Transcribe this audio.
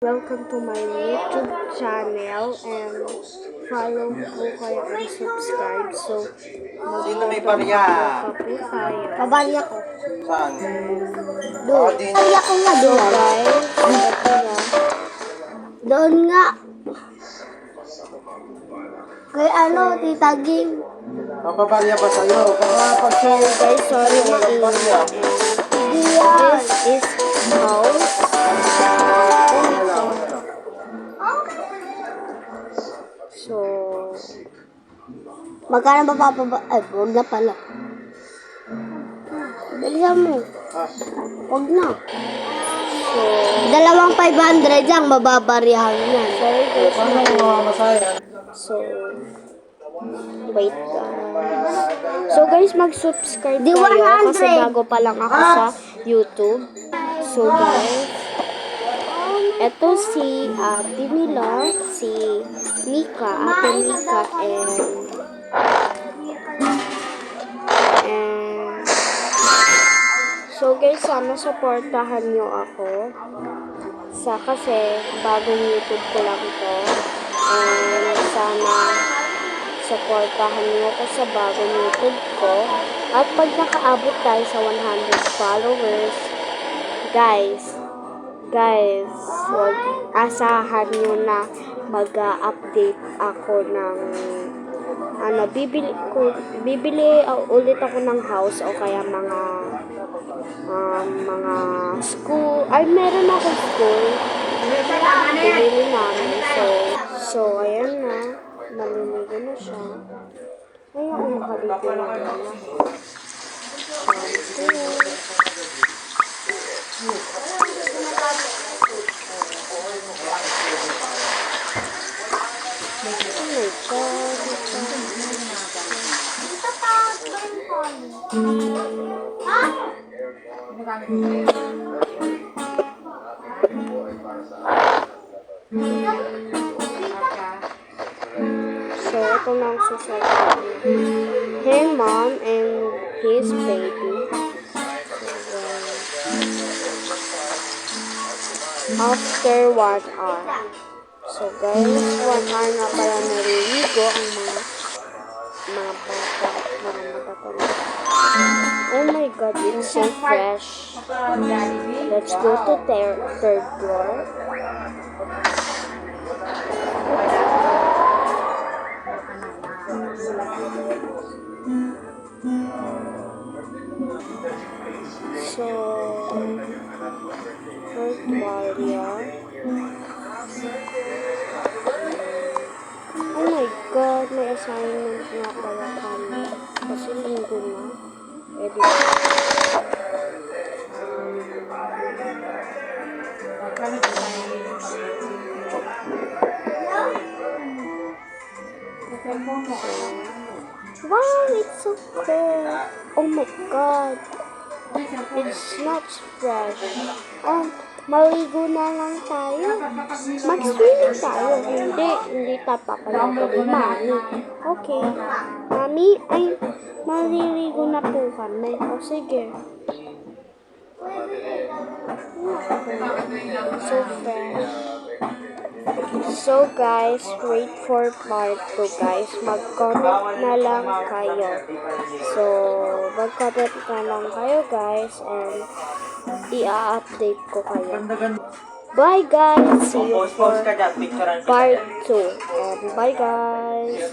Welcome to my YouTube channel and follow po kayo and subscribe. So, Sino may barya? po tayo. Pabarya ko. Saan? Doon. Pabarya ko nga So doon. guys, ito na. Doon nga. Kay Tita Gim. Papabarya ba sa'yo? Pag So guys, sorry barya. This is house. So, Magkano ba Ay, huwag na pala. Bilisan mo. Huwag na. so, Dalawang 500 lang, mababaryahan yan. sorry guys. Paano mo mamasayan? So, wait guys. So guys, mag-subscribe Di kayo 100. kasi bago pa lang ako sa YouTube. So guys, eto si ate nila, si Mika, ate Mika, and so guys, sana supportahan nyo ako kasi bagong YouTube ko lang ito, and sana supportahan nyo ako sa bagong YouTube ko, at pag nakaabot tayo sa 100 followers, guys, wag asahan nyo na mag-update ako ng bibili ulit ako ng house o kaya mga school. Ay, meron ako school. Bibili namin. So, ayan na. Maliligo na siya. Ayun, nakaligo na rin ako. So, ito na ang sasabihin. Hey, mom and his baby. After 1 hour. So, guys, 1 hour na pala naliligo ang mga bata, mga matatanda. Oh my God, it's so fresh. Let's go to third floor. So, third floor yan. Oh my God, may assignment nga pala kami. Kasi linggo na. Edit. Wow, it's so cool. Oh my God. It's not fresh. Maligo na lang tayo. Mag-swimming tayo. Hindi tapapalago ni Mami. Okay. Mami, maliligo na po kami. O sige. So fresh. So guys, wait for part 2 guys. Mag-comment na lang kayo. So, mag-comment na lang kayo guys, and i-update ko kayo. Bye guys! See you for part 2. And bye guys!